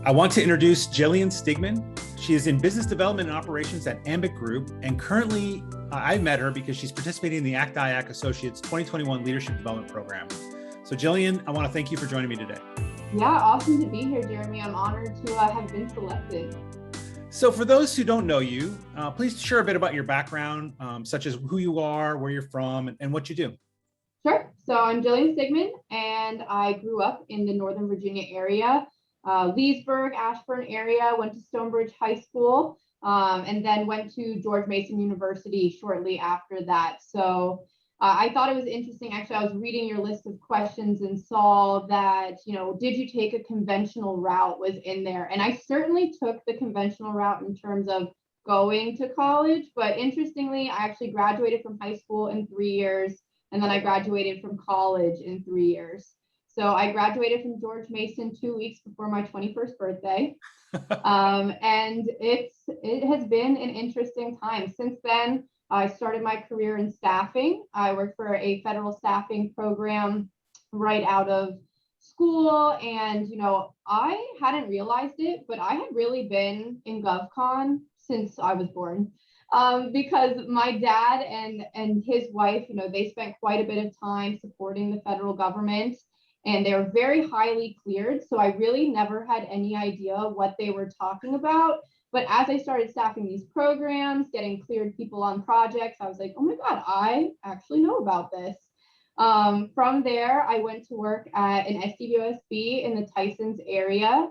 I want to introduce Jillian Stiegmann. She is in business development and operations at Ambit Group, and currently I met her because she's participating in the ACT-IAC Associates 2021 Leadership Development Program. So Jillian, I want to thank you for joining me today. Yeah, awesome to be here, Jeremy. I'm honored to have been selected. So for those who don't know you, please share a bit about your background, such as who you are, where you're from, and what you do. Sure. So I'm Jillian Stiegmann, and I grew up in the Northern Virginia area, Leesburg, Ashburn area, went to Stonebridge High School, and then went to George Mason University shortly after that. So I thought it was interesting. Actually, I was reading your list of questions and saw that, did you take a conventional route was in there. And I certainly took the conventional route in terms of going to college. But interestingly, I actually graduated from high school in 3 years. And then I graduated from college in 3 years. So I graduated from George Mason 2 weeks before my 21st birthday. And it has been an interesting time. Since then, I started my career in staffing. I worked for a federal staffing program right out of school. And, I hadn't realized it, but I had really been in GovCon since I was born. Because my dad and his wife, they spent quite a bit of time supporting the federal government, and they were very highly cleared. So I really never had any idea what they were talking about. But as I started staffing these programs, getting cleared people on projects, I was like, oh my God, I actually know about this. From there, I went to work at an SDVOSB in the Tysons area.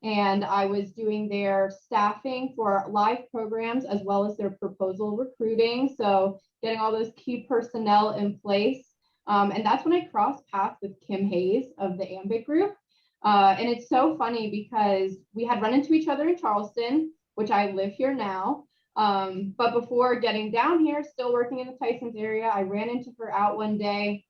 And I was doing their staffing for live programs as well as their proposal recruiting. So getting all those key personnel in place. And that's when I crossed paths with Kim Hayes of the Ambit Group. And it's so funny because we had run into each other in Charleston, which I live here now. But before getting down here, still working in the Tysons area, I ran into her out one day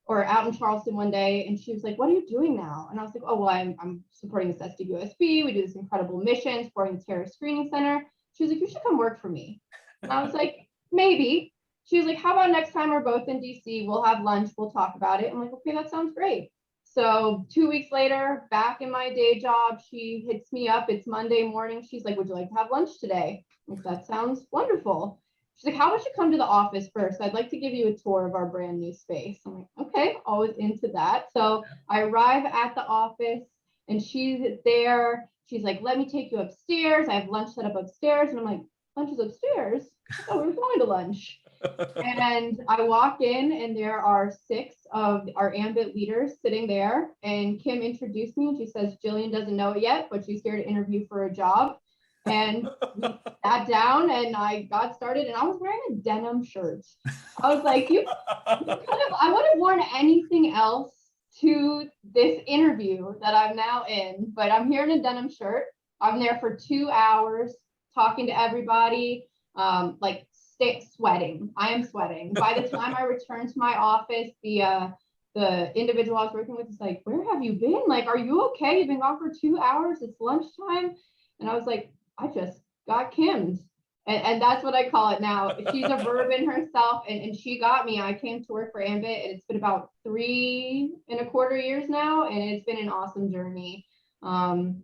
or out in Charleston one day, and she was like, what are you doing now? And I was like, oh, well, I'm supporting this SDVOSB. We do this incredible mission, supporting the terrorist screening center. She was like, you should come work for me. And I was like, maybe. She was like, how about next time we're both in DC, we'll have lunch, we'll talk about it. I'm like, okay, that sounds great. So 2 weeks later, back in my day job, she hits me up. It's Monday morning. She's like, would you like to have lunch today? I'm like, that sounds wonderful. She's like, how about you come to the office first? I'd like to give you a tour of our brand new space. I'm like, okay, always into that. So I arrive at the office and she's there. She's like, let me take you upstairs. I have lunch set up upstairs. And I'm like, lunch is upstairs? Oh, we're going to lunch. And I walk in and there are 6 of our Ambit leaders sitting there. And Kim introduced me and she says, Jillian doesn't know it yet, but she's here to interview for a job. And we sat down and I got started and I was wearing a denim shirt. I was like, I would have worn anything else to this interview that I'm now in, but I'm here in a denim shirt. I'm there for 2 hours talking to everybody, sweating. I am sweating. By the time I returned to my office, the individual I was working with is like, where have you been? Like, are you okay? You've been gone for 2 hours. It's lunchtime. And I was like, I just got Kim's. And that's what I call it now. She's a verb in herself, and she got me. I came to work for Ambit, and it's been about 3.25 years now, and it's been an awesome journey. And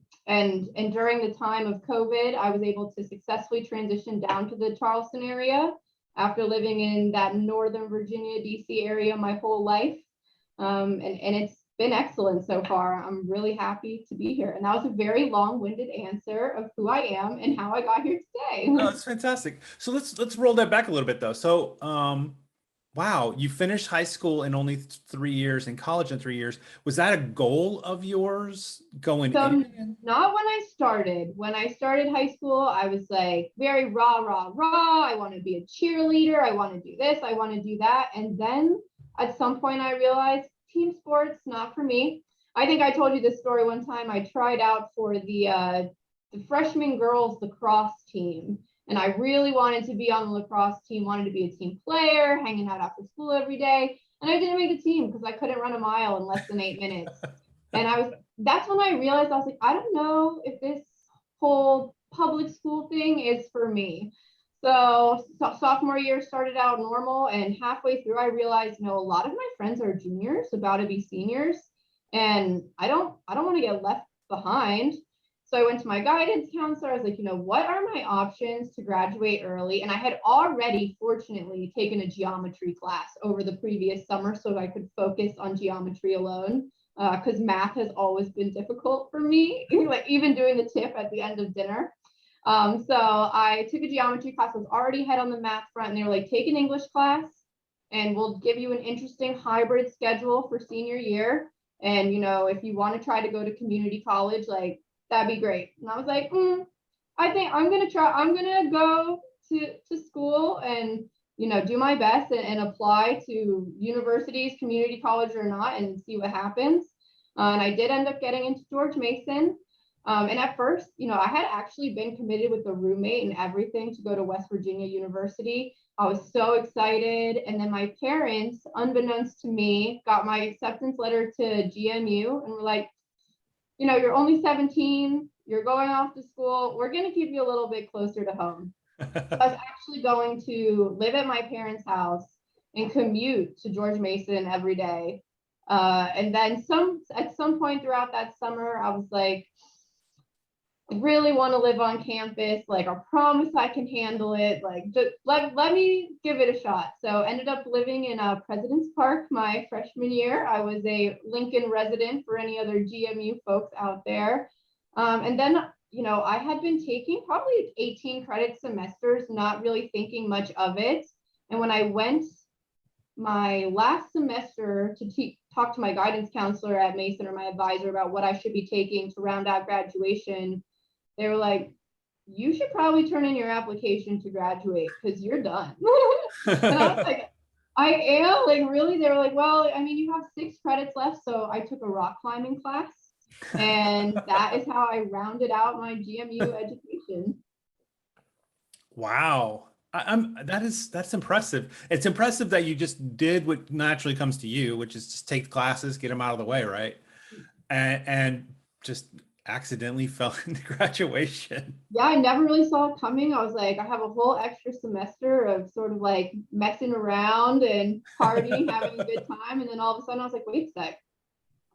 during the time of COVID, I was able to successfully transition down to the Charleston area after living in that Northern Virginia, DC area my whole life. And it's been excellent so far. I'm really happy to be here. And that was a very long-winded answer of who I am and how I got here today. No, that's fantastic. So let's roll that back a little bit though. So wow, you finished high school in only 3 years and college in 3 years. Was that a goal of yours going in? Not when I started. When I started high school, I was like very rah, rah, rah. I want to be a cheerleader. I want to do this. I want to do that. And then at some point I realized team sports, not for me. I think I told you this story one time. I tried out for the freshman girls lacrosse team. And I really wanted to be on the lacrosse team, wanted to be a team player, hanging out after school every day. And I didn't make the team because I couldn't run a mile in less than 8 minutes. And that's when I realized, I was like, I don't know if this whole public school thing is for me. So sophomore year started out normal, and halfway through I realized, a lot of my friends are juniors, about to be seniors, and I don't want to get left behind. So I went to my guidance counselor. I was like, what are my options to graduate early? And I had already, fortunately, taken a geometry class over the previous summer so I could focus on geometry alone, because math has always been difficult for me, like even doing the tip at the end of dinner. So I took a geometry class, was already ahead on the math front, and they were like, take an English class and we'll give you an interesting hybrid schedule for senior year. And, if you want to try to go to community college, like, that'd be great. And I was like, I think I'm going to go to school and, do my best and apply to universities, community college or not, and see what happens. And I did end up getting into George Mason. And at first, I had actually been committed with a roommate and everything to go to West Virginia University. I was so excited. And then my parents, unbeknownst to me, got my acceptance letter to GMU and were like, you're only 17, you're going off to school, we're going to keep you a little bit closer to home. I was actually going to live at my parents' house and commute to George Mason every day. And then at some point throughout that summer, I was like, I really want to live on campus. Like, I promise I can handle it. Like, just let me give it a shot. So ended up living in President's Park my freshman year. I was a Lincoln resident for any other GMU folks out there. And then, I had been taking probably 18 credit semesters, not really thinking much of it. And when I went my last semester to talk to my guidance counselor at Mason, or my advisor, about what I should be taking to round out graduation, they were like, you should probably turn in your application to graduate because you're done. And I was like, I am? Like, really? They were like, well, I mean, you have 6 credits left. So I took a rock climbing class. And that is how I rounded out my GMU education. Wow. That's impressive. It's impressive that you just did what naturally comes to you, which is just take classes, get them out of the way, right? And just accidentally fell into graduation. Yeah, I never really saw it coming. I was like, I have a whole extra semester of sort of like messing around and partying, having a good time. And then all of a sudden I was like, wait a sec,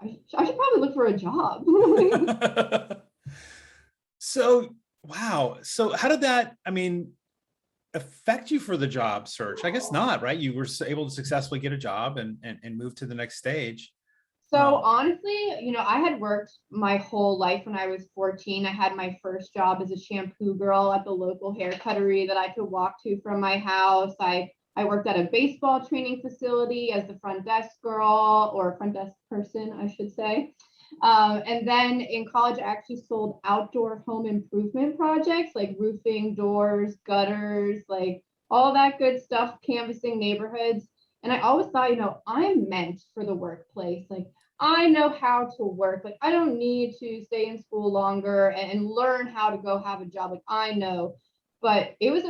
I should probably look for a job. So, wow. So how did that, affect you for the job search? I guess not, right? You were able to successfully get a job and move to the next stage. So honestly, I had worked my whole life. When I was 14, I had my first job as a shampoo girl at the local hair cuttery that I could walk to from my house. I worked at a baseball training facility as the front desk girl, or front desk person, I should say. And then in college, I actually sold outdoor home improvement projects like roofing, doors, gutters, like all that good stuff, canvassing neighborhoods. And I always thought, I'm meant for the workplace. Like, I know how to work. Like, I don't need to stay in school longer and learn how to go have a job. Like, I know. But it was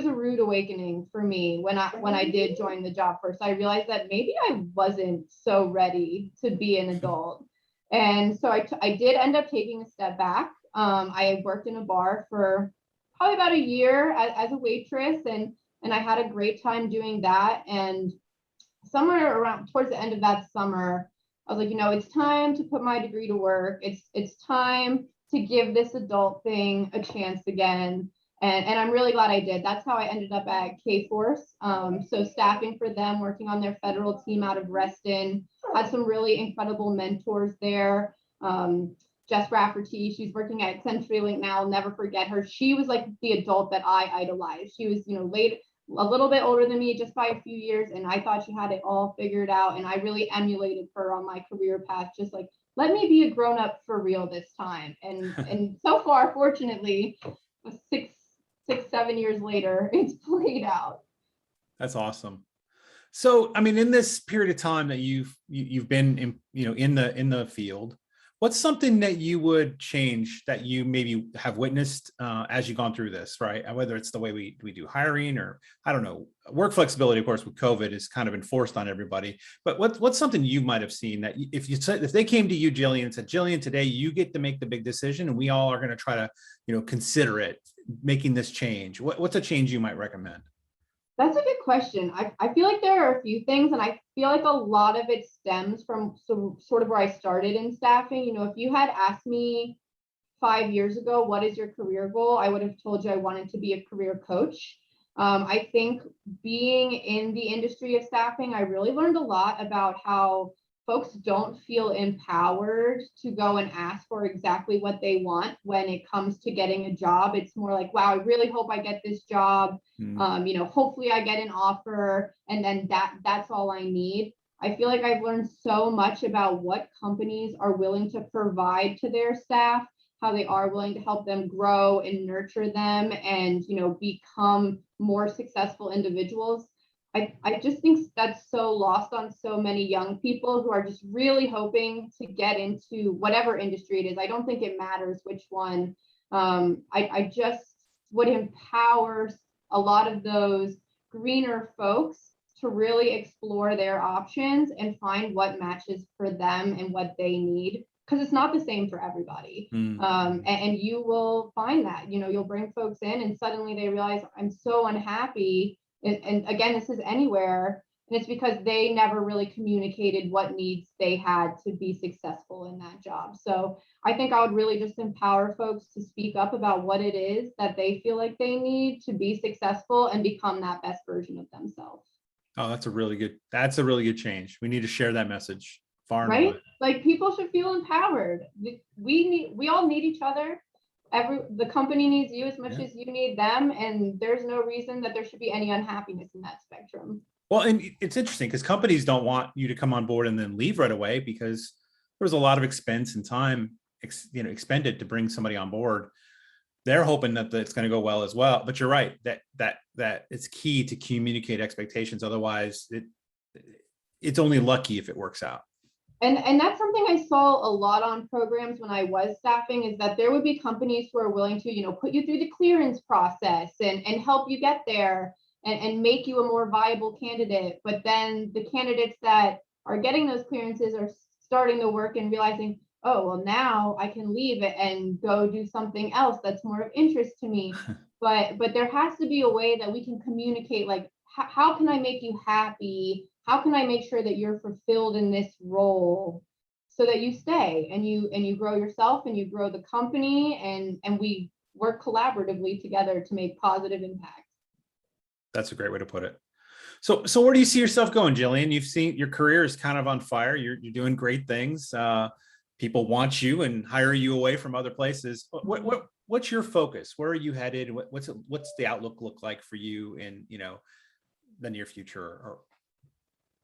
a rude awakening for me when I did join the job first. I realized that maybe I wasn't so ready to be an adult. And so I did end up taking a step back. I worked in a bar for probably about a year as a waitress, and I had a great time doing that. And somewhere around towards the end of that summer, I was like, it's time to put my degree to work. It's time to give this adult thing a chance again. And I'm really glad I did. That's how I ended up at K-Force. So staffing for them, working on their federal team out of Reston, had some really incredible mentors there. Jess Rafferty, she's working at CenturyLink now. I'll never forget her. She was like the adult that I idolized. She was, a little bit older than me just by a few years, and I thought she had it all figured out, and I really emulated her on my career path, just like, let me be a grown-up for real this time. And so far, fortunately, 7 years later, it's played out. That's awesome. So, in this period of time that you've been in the field, what's something that you would change that you maybe have witnessed as you've gone through this, right? Whether it's the way we do hiring, or I don't know, work flexibility, of course, with COVID is kind of enforced on everybody. But what's something you might have seen that if they came to you, Jillian, and said, Jillian, today you get to make the big decision, and we all are going to try to consider it, making this change. What's a change you might recommend? That's a good question. I feel like there are a few things, and I feel like a lot of it stems from sort of where I started in staffing. You know, if you had asked me 5 years ago, what is your career goal? I would have told you I wanted to be a career coach. I think being in the industry of staffing, I really learned a lot about how folks don't feel empowered to go and ask for exactly what they want when it comes to getting a job. It's more like, wow, I really hope I get this job. You know, hopefully I get an offer, and then that's all I need. I feel like I've learned so much about what companies are willing to provide to their staff, how they are willing to help them grow and nurture them and, you know, become more successful individuals. I just think that's so lost on so many young people who are just really hoping to get into whatever industry it is. I don't think it matters which one. I just would empower a lot of those greener folks to really explore their options and find what matches for them and what they need, because it's not the same for everybody. And you will find that, you know, you'll bring folks in and suddenly they realize, I'm so unhappy. And again, this is anywhere. And it's because they never really communicated what needs they had to be successful in that job. So I think I would really just empower folks to speak up about what it is that they feel like they need to be successful and become that best version of themselves. Oh, that's a really good change. We need to share that message far and Right? wide. Like, people should feel empowered. We all need each other. The company needs you as much as you need them, and there's no reason that there should be any unhappiness in that spectrum. Well, and it's interesting because companies don't want you to come on board and then leave right away, because there's a lot of expense and time expended to bring somebody on board. They're hoping that it's going to go well as well. But you're right, that it's key to communicate expectations. Otherwise, it's only lucky if it works out. And that's something I saw a lot on programs when I was staffing, is that there would be companies who are willing to, you know, put you through the clearance process and help you get there and make you a more viable candidate. But then the candidates that are getting those clearances are starting the work and realizing, oh, well, now I can leave it and go do something else that's more of interest to me. But there has to be a way that we can communicate, like, how can I make you happy? How can I make sure that you're fulfilled in this role so that you stay and you grow yourself and you grow the company, and we work collaboratively together to make positive impact. That's a great way to put it. So where do you see yourself going, Jillian? You've seen your career is kind of on fire. You're doing great things. People want you and hire you away from other places. What's your focus? Where are you headed? What's the outlook look like for you in, you know, the near future?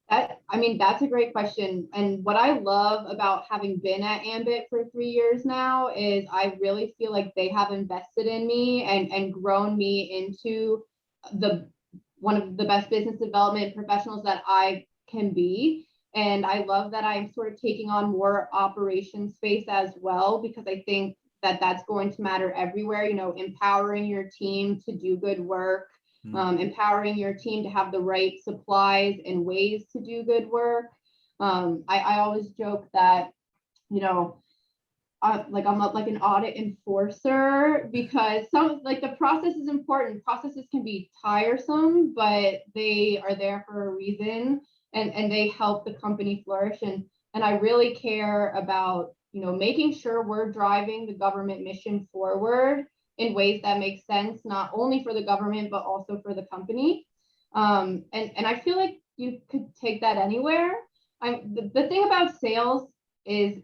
That's a great question. And what I love about having been at Ambit for 3 years now is I really feel like they have invested in me and grown me into one of the best business development professionals that I can be. And I love that I'm sort of taking on more operations space as well, because I think that that's going to matter everywhere, you know, empowering your team to do good work, empowering your team to have the right supplies and ways to do good work. I always joke that, you know, like I'm like an audit enforcer, because the process is important. Processes can be tiresome, but they are there for a reason, and they help the company flourish. And I really care about, you know, making sure we're driving the government mission forward in ways that make sense, not only for the government, but also for the company. And I feel like you could take that anywhere. The thing about sales is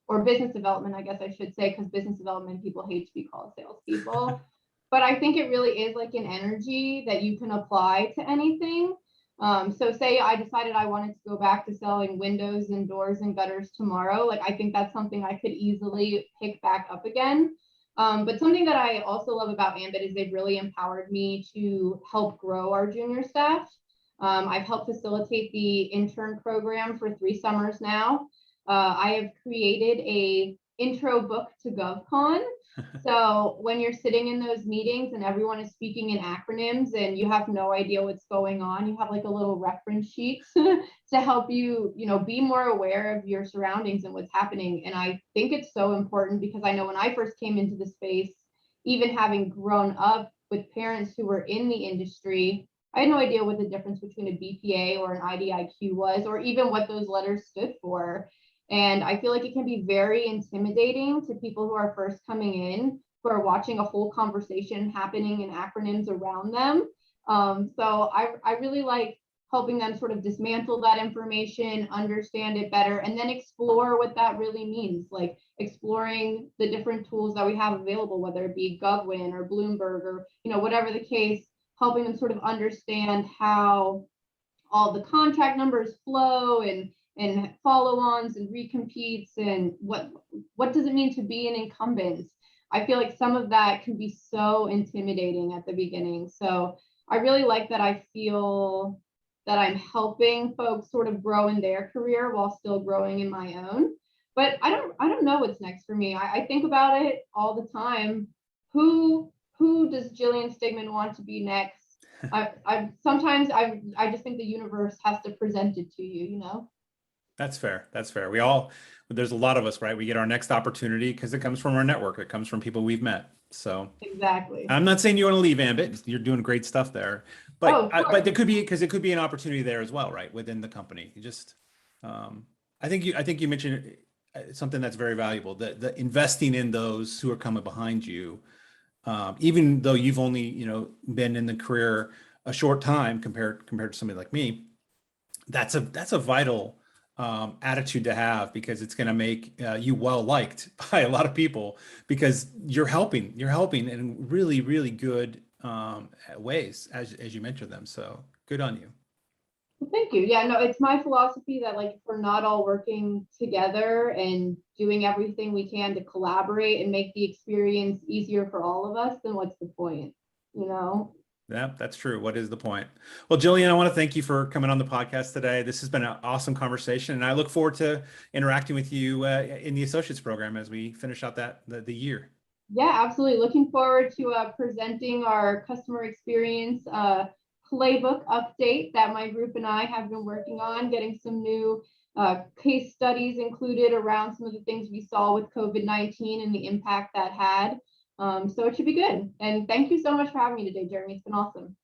or business development, I guess I should say, because business development people hate to be called salespeople. But I think it really is like an energy that you can apply to anything. So say I decided I wanted to go back to selling windows and doors and gutters tomorrow. Like, I think that's something I could easily pick back up again. But something that I also love about Ambit is they've really empowered me to help grow our junior staff. I've helped facilitate the intern program for 3 summers now. I have created a intro book to GovCon. So when you're sitting in those meetings and everyone is speaking in acronyms and you have no idea what's going on, you have like a little reference sheet to help you, you know, be more aware of your surroundings and what's happening. And I think it's so important, because I know when I first came into the space, even having grown up with parents who were in the industry, I had no idea what the difference between a BPA or an IDIQ was, or even what those letters stood for. And I feel like it can be very intimidating to people who are first coming in, who are watching a whole conversation happening in acronyms around them. So I really like helping them sort of dismantle that information, understand it better, and then explore what that really means, like exploring the different tools that we have available, whether it be GovWin or Bloomberg or, whatever the case, helping them sort of understand how all the contract numbers flow and follow-ons and recompetes and what does it mean to be an incumbent. I feel like some of that can be so intimidating at the beginning. So I really like that. I feel that I'm helping folks sort of grow in their career while still growing in my own. But I don't know what's next for me. I think about it all the time. Who does Jillian Stiegmann want to be next? Sometimes I just think the universe has to present it to you, That's fair. That's fair. There's a lot of us, right? We get our next opportunity because it comes from our network. It comes from people we've met. So exactly. I'm not saying you want to leave Ambit. You're doing great stuff there, but but there could be, because it could be an opportunity there as well, right? Within the company. You just, I think you mentioned something that's very valuable, the investing in those who are coming behind you. Even though you've only, been in the career a short time compared to somebody like me, that's a vital attitude to have, because it's going to make you well liked by a lot of people, because you're helping in really, really good ways as you mentioned them. So good on you. Thank you. Yeah, no, it's my philosophy that, like, if we're not all working together and doing everything we can to collaborate and make the experience easier for all of us, then what's the point, Yeah, that's true. What is the point? Well, Jillian, I want to thank you for coming on the podcast today. This has been an awesome conversation, and I look forward to interacting with you in the associates program as we finish out the year. Yeah, absolutely. Looking forward to presenting our customer experience playbook update that my group and I have been working on, getting some new case studies included around some of the things we saw with COVID-19 and the impact that had. So it should be good. And thank you so much for having me today, Jeremy. It's been awesome.